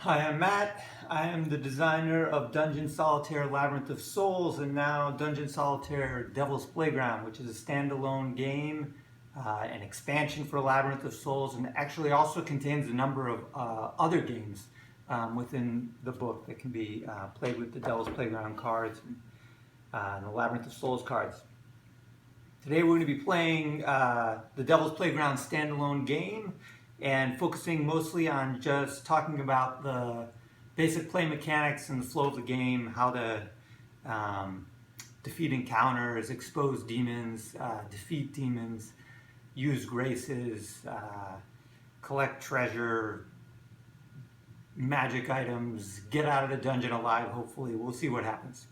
Hi, I'm Matt. I am the designer of Dungeon Solitaire Labyrinth of Souls and now Dungeon Solitaire Devil's Playground, which is a standalone game, an expansion for Labyrinth of Souls, and actually also contains a number of other games within the book that can be played with the Devil's Playground cards and the Labyrinth of Souls cards. Today we're going to be playing the Devil's Playground standalone game and focusing mostly on just talking about the basic play mechanics and the flow of the game, how to defeat encounters, expose demons, defeat demons, use graces, collect treasure, magic items, get out of the dungeon alive, hopefully. We'll see what happens.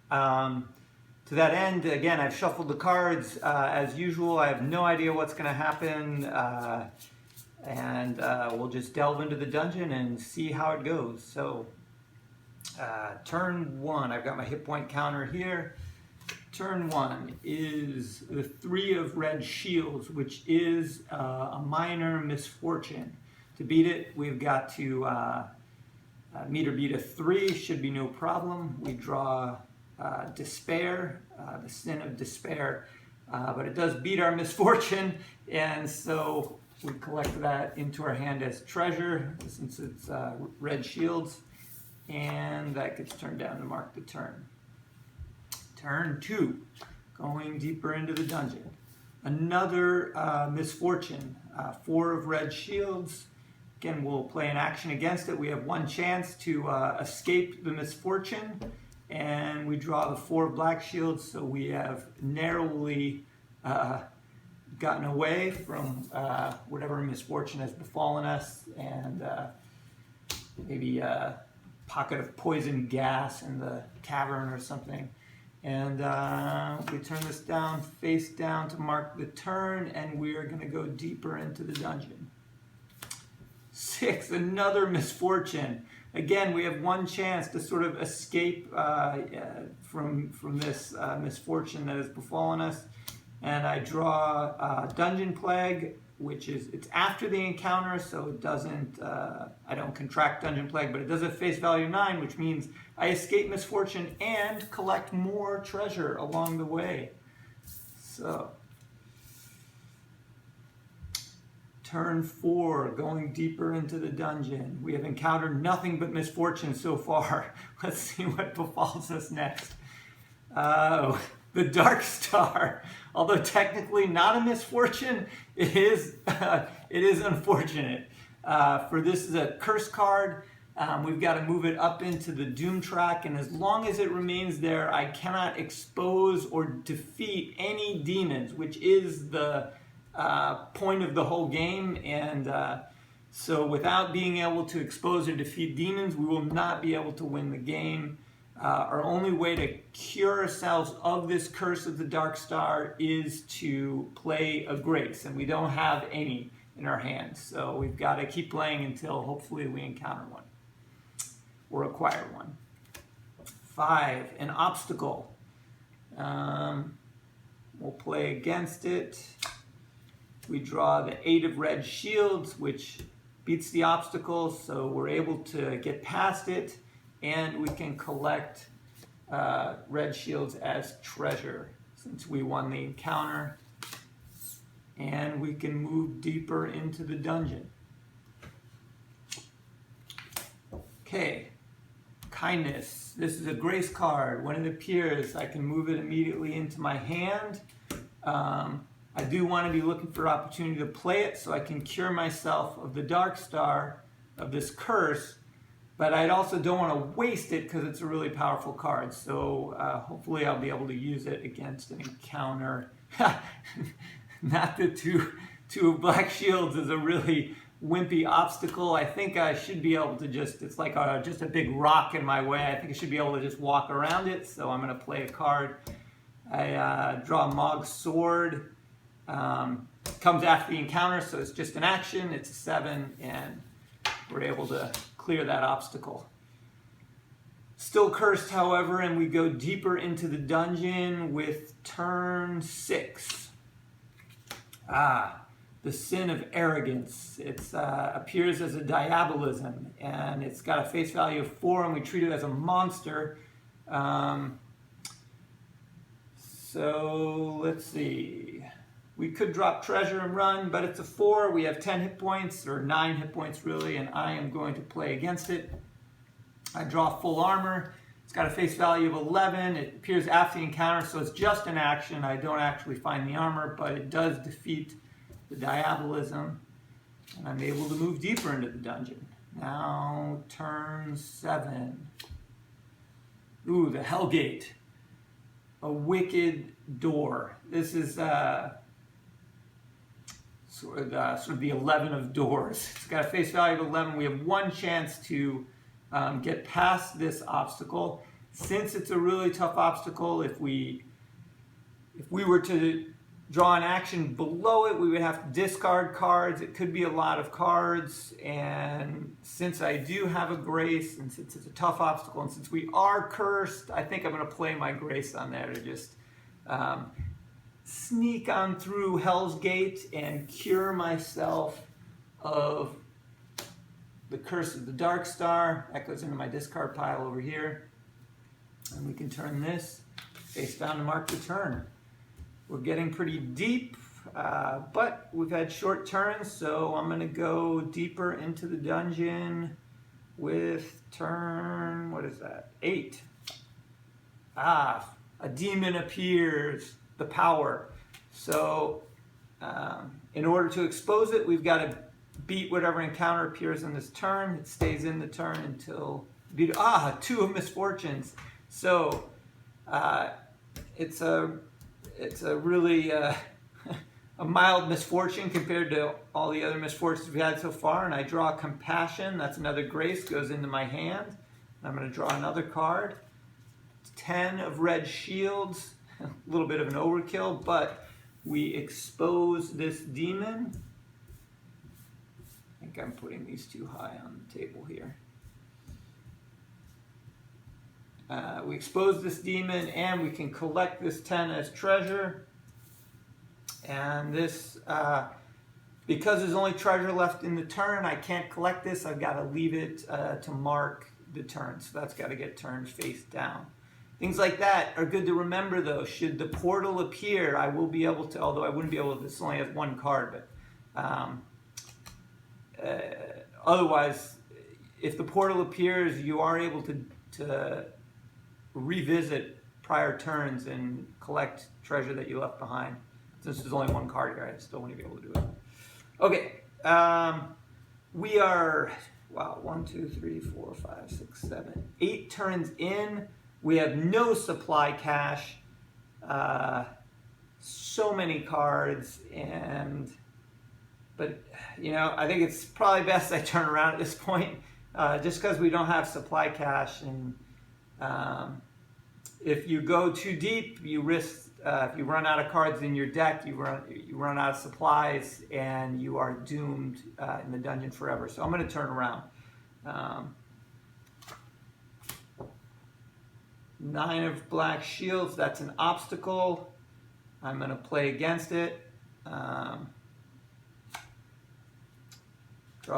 To that end, again, I've shuffled the cards as usual. I have no idea what's going to happen, and we'll just delve into the dungeon and see how it goes. So, turn one, I've got my hit point counter here. Turn one is the 3 of red shields, which is a minor misfortune. To beat it, we've got to meet or beat a 3, should be no problem. We draw despair, the sin of despair, but it does beat our misfortune, and so we collect that into our hand as treasure since it's red shields, and that gets turned down to mark the turn. Turn 2, going deeper into the dungeon. Another misfortune, 4 of red shields. Again, we'll play an action against it. We have one chance to escape the misfortune, and we draw the 4 black shields, so we have narrowly gotten away from whatever misfortune has befallen us, and maybe a pocket of poison gas in the cavern or something. And we turn this down, face down to mark the turn, and we are going to go deeper into the dungeon. 6, another misfortune. Again, we have one chance to sort of escape from this misfortune that has befallen us. And I draw Dungeon Plague, which is, it's after the encounter, so it doesn't, I don't contract Dungeon Plague, but it does have face value 9, which means I escape misfortune and collect more treasure along the way. So, turn 4, going deeper into the dungeon. We have encountered nothing but misfortune so far. Let's see what befalls us next. The Dark Star. Although technically not a misfortune, it is unfortunate. For this is a curse card. We've got to move it up into the doom track, and as long as it remains there, I cannot expose or defeat any demons, which is the point of the whole game. And so without being able to expose or defeat demons, we will not be able to win the game. Our only way to cure ourselves of this curse of the Dark Star is to play a grace, and we don't have any in our hands. So we've got to keep playing until hopefully we encounter one or acquire one. 5, an obstacle. We'll play against it. We draw the 8 of red shields, which beats the obstacle, so we're able to get past it. And we can collect red shields as treasure since we won the encounter. And we can move deeper into the dungeon. Okay, kindness. This is a grace card. When it appears, I can move it immediately into my hand. I do want to be looking for opportunity to play it so I can cure myself of the Dark Star, of this curse. But I also don't want to waste it because it's a really powerful card. So hopefully I'll be able to use it against an encounter. Not the two black shields is a really wimpy obstacle. I think I should be able to just, it's like just a big rock in my way. I think I should be able to just walk around it. So I'm going to play a card. I draw Mog's Sword. Comes after the encounter, so it's just an action. It's a 7, and we're able to clear that obstacle. Still cursed, however, and we go deeper into the dungeon with turn 6. the sin of arrogance. It appears as a diabolism, and it's got a face value of 4, and we treat it as a monster. So let's see. We could drop treasure and run, but it's a 4. We have 10 hit points, or 9 hit points really, and I am going to play against it. I draw full armor. It's got a face value of 11. It appears after the encounter, so it's just an action. I don't actually find the armor, but it does defeat the diabolism, and I'm able to move deeper into the dungeon. Now, turn 7. Ooh, the Hellgate. A wicked door. This is sort of the 11 of doors. It's got a face value of 11. We have 1 chance to get past this obstacle. Since it's a really tough obstacle, if we were to draw an action below it, we would have to discard cards. It could be a lot of cards, and since I do have a grace, and since it's a tough obstacle, and since we are cursed, I think I'm going to play my grace on there to just sneak on through Hell's Gate and cure myself of the curse of the Dark Star. That goes into my discard pile over here. And we can turn this face down to mark the turn. We're getting pretty deep, but we've had short turns, so I'm going to go deeper into the dungeon with turn, what is that? 8. A demon appears, the power. So in order to expose it, we've got to beat whatever encounter appears in this turn. It stays in the turn until 2 of misfortunes. So it's a really a mild misfortune compared to all the other misfortunes we've had so far. And I draw compassion. That's another grace, goes into my hand. I'm going to draw another card. It's 10 of red shields. A little bit of an overkill, but we expose this demon. I think I'm putting these too high on the table here. We expose this demon, and we can collect this 10 as treasure. And this, because there's only treasure left in the turn, I can't collect this. I've got to leave it to mark the turn. So that's got to get turned face down. Things like that are good to remember, though. Should the portal appear, I will be able to, although I wouldn't be able to, this only has 1 card, but otherwise, if the portal appears, you are able to revisit prior turns and collect treasure that you left behind. Since there's only 1 card here, I still won't be able to do it. Okay, we are, wow, 1, 2, 3, 4, 5, 6, 7, 8 turns in. We have no supply cache, so many cards, but you know, I think it's probably best I turn around at this point, just because we don't have supply cache, and if you go too deep, you risk, if you run out of cards in your deck, you run out of supplies, and you are doomed in the dungeon forever. So I'm going to turn around. 9 of black shields, that's an obstacle. I'm going to play against it. Draw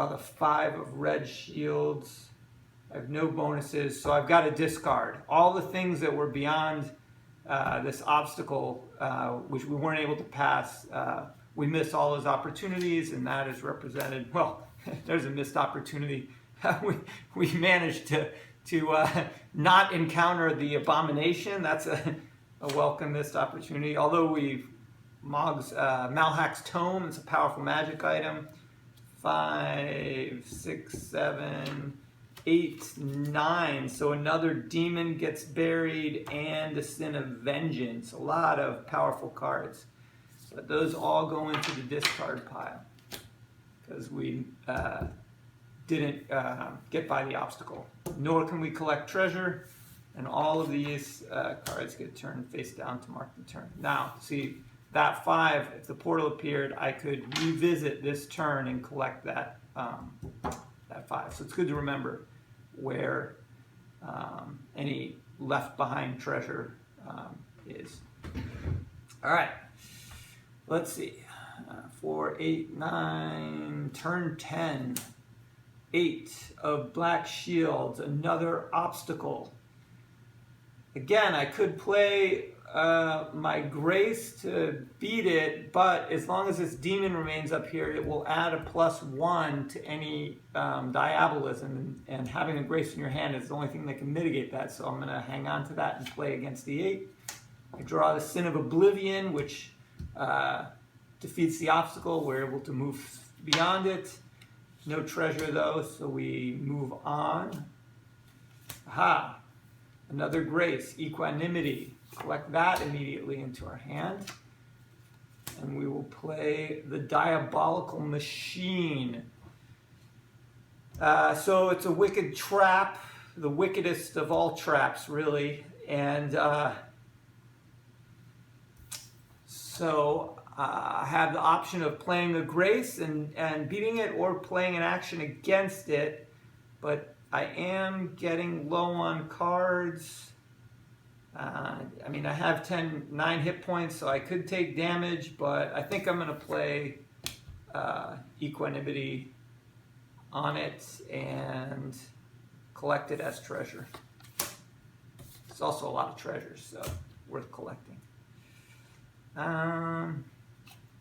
the 5 of red shields. I have no bonuses, so I've got to discard. All the things that were beyond this obstacle, which we weren't able to pass, we missed all those opportunities, and that is represented, well, there's a missed opportunity. we managed to not encounter the abomination. That's a welcome missed opportunity. Although Malhak's Tome, it's a powerful magic item. 5, 6, 7, 8, 9. So another demon gets buried, and the sin of vengeance. A lot of powerful cards. But those all go into the discard pile because we didn't get by the obstacle. Nor can we collect treasure, and all of these cards get turned face down to mark the turn. Now, see, that 5, if the portal appeared, I could revisit this turn and collect that, that 5. So it's good to remember where any left behind treasure is. All right, let's see. 4, 8, 9, turn 10. 8 of black shields, another obstacle. Again, I could play my grace to beat it, but as long as this demon remains up here, it will add a +1 to any diabolism, and having a grace in your hand is the only thing that can mitigate that, so I'm going to hang on to that and play against the 8. I draw the Sin of Oblivion, which defeats the obstacle. We're able to move beyond it. No treasure though, so we move on. Aha! Another grace, Equanimity. Collect that immediately into our hand. And we will play the Diabolical Machine. So it's a wicked trap, the wickedest of all traps, really. And I have the option of playing a grace and beating it, or playing an action against it, but I am getting low on cards. I mean, I have 9 hit points, so I could take damage, but I think I'm going to play Equanimity on it and collect it as treasure. It's also a lot of treasures, so worth collecting.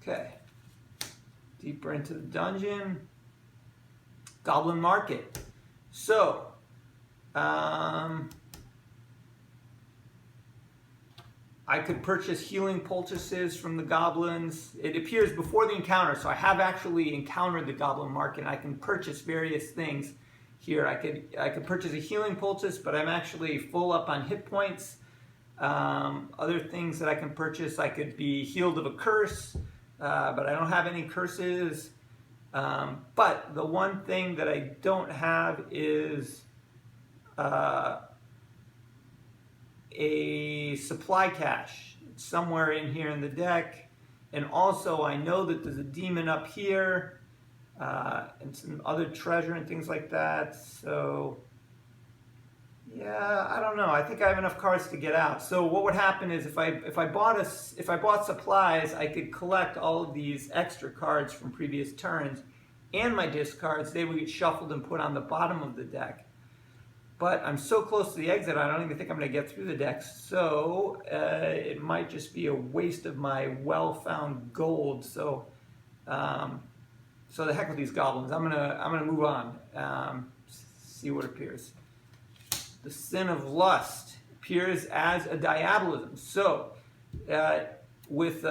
Okay, deeper into the dungeon. Goblin Market. So, I could purchase healing poultices from the goblins. It appears before the encounter, so I have actually encountered the Goblin Market. I can purchase various things here. I could purchase a healing poultice, but I'm actually full up on hit points. Other things that I can purchase, I could be healed of a curse, but I don't have any curses. But the one thing that I don't have is a supply cache. It's somewhere in here in the deck. And also I know that there's a demon up here, and some other treasure and things like that. So yeah, I don't know. I think I have enough cards to get out. So what would happen is if I bought supplies, I could collect all of these extra cards from previous turns, and my discards, they would get shuffled and put on the bottom of the deck. But I'm so close to the exit, I don't even think I'm going to get through the deck. So it might just be a waste of my well-found gold. So so the heck with these goblins. I'm gonna move on. See what appears. The Sin of Lust appears as a diabolism. So, with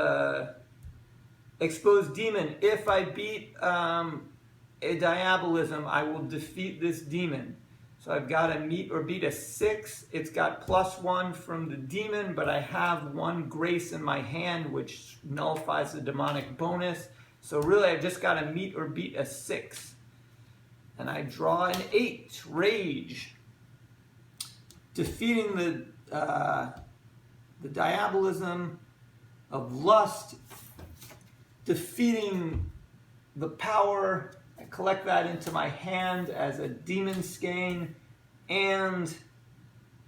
Exposed Demon, if I beat a diabolism, I will defeat this demon. So I've got to meet or beat a 6. It's got +1 from the demon, but I have 1 grace in my hand, which nullifies the demonic bonus. So really, I've just got to meet or beat a 6. And I draw an 8, Rage. Defeating the diabolism of lust, defeating the power. I collect that into my hand as a demon skein, and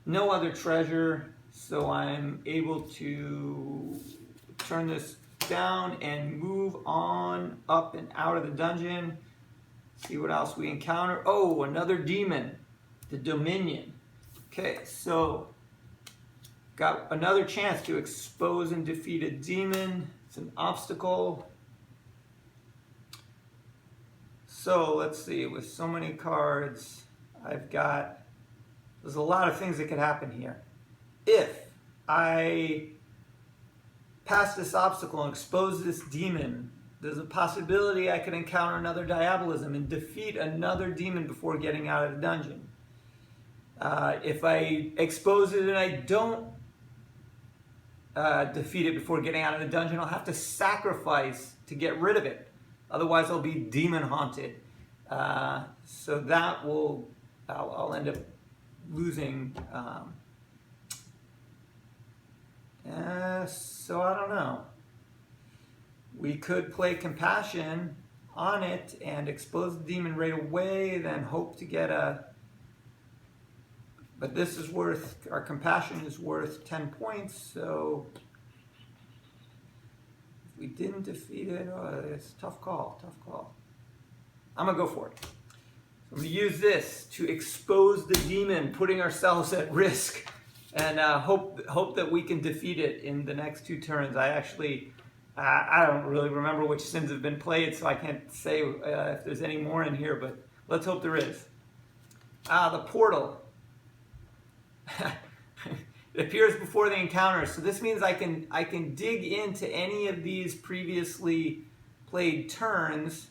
no other treasure, so I'm able to turn this down and move on up and out of the dungeon. See what else we encounter. Oh, another demon, the Dominion. Okay, so got another chance to expose and defeat a demon. It's an obstacle. So let's see, with so many cards, there's a lot of things that could happen here. If I pass this obstacle and expose this demon, there's a possibility I could encounter another diabolism and defeat another demon before getting out of the dungeon. If I expose it and I don't defeat it before getting out of the dungeon, I'll have to sacrifice to get rid of it. Otherwise, I'll be demon haunted. So that I'll end up losing. So I don't know. We could play Compassion on it and expose the demon right away, then hope to get a... But this is worth, our Compassion is worth 10 points, so We didn't defeat it. Oh, it's a tough call, tough call. I'm gonna go for it. I'm gonna use this to expose the demon, putting ourselves at risk, and hope that we can defeat it in the next 2 turns. I don't really remember which sins have been played, so I can't say if there's any more in here, but let's hope there is. The portal. It appears before the encounter, so this means I can dig into any of these previously played turns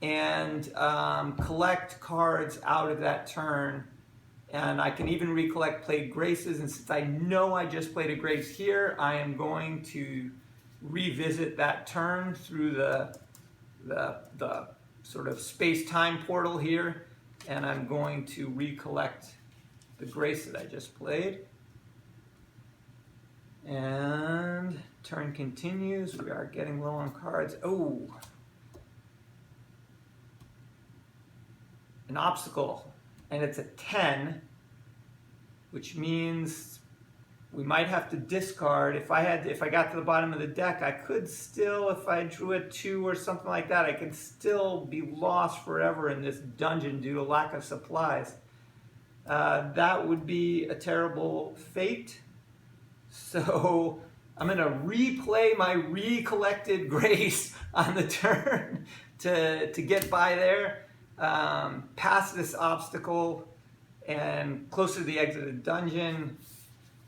and collect cards out of that turn, and I can even recollect played graces. And since I know I just played a grace here, I am going to revisit that turn through the sort of space-time portal here, and I'm going to recollect the grace that I just played. And turn continues. We are getting low on cards. Oh, an obstacle, and it's a 10, which means we might have to discard. If I got to the bottom of the deck, I could still, if I drew a 2 or something like that, I could still be lost forever in this dungeon due to lack of supplies. That would be a terrible fate. So I'm going to replay my recollected grace on the turn to get by there, past this obstacle, and closer to the exit of the dungeon.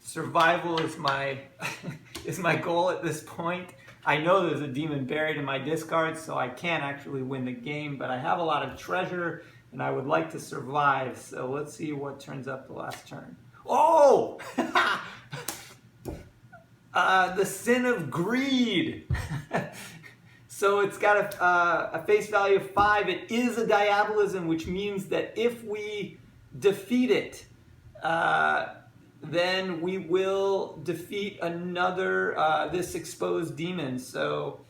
Survival is my is my goal at this point. I know there's a demon buried in my discard, so I can't actually win the game, but I have a lot of treasure, and I would like to survive. So let's see what turns up the last turn. Oh! The sin of greed. So it's got a face value of 5. It is a diabolism, which means that if we defeat it, then we will defeat another, this exposed demon. So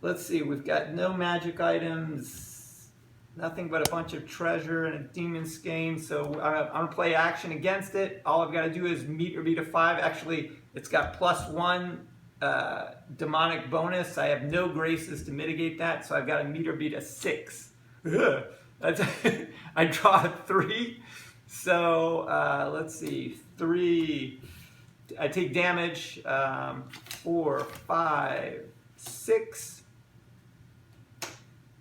let's see, we've got no magic items, nothing but a bunch of treasure and a demon skein. So I'm going to play action against it. All I've got to do is meet or beat a 5. Actually, it's got +1 demonic bonus. I have no graces to mitigate that, so I've got to meet or beat a 6. I draw a 3. So let's see, 3. I take damage. 4, 5, 6.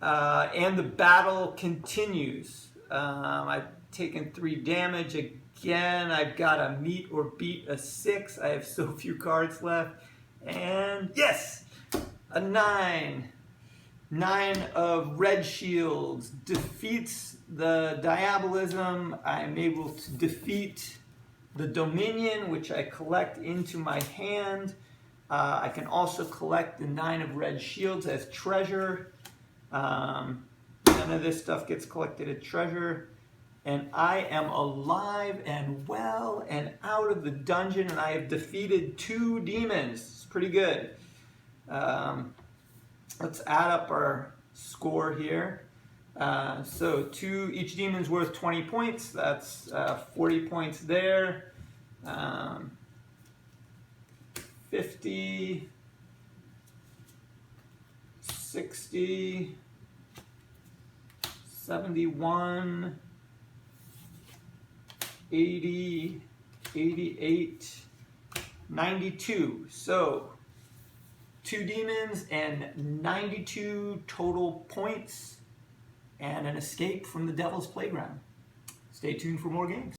And the battle continues. I've taken 3 damage. Again, I've got to meet or beat a 6. I have so few cards left. And yes, a 9. 9 of red shields defeats the diabolism. I'm able to defeat the dominion, which I collect into my hand. I can also collect the 9 of red shields as treasure. None of this stuff gets collected as treasure. And I am alive and well and out of the dungeon, and I have defeated 2 demons. It's pretty good. Let's add up our score here. So each demon's worth 20 points. That's 40 points there. 50, 60, 71, 80, 88, 92. So 2 demons and 92 total points, and an escape from the Devil's Playground. Stay tuned for more games.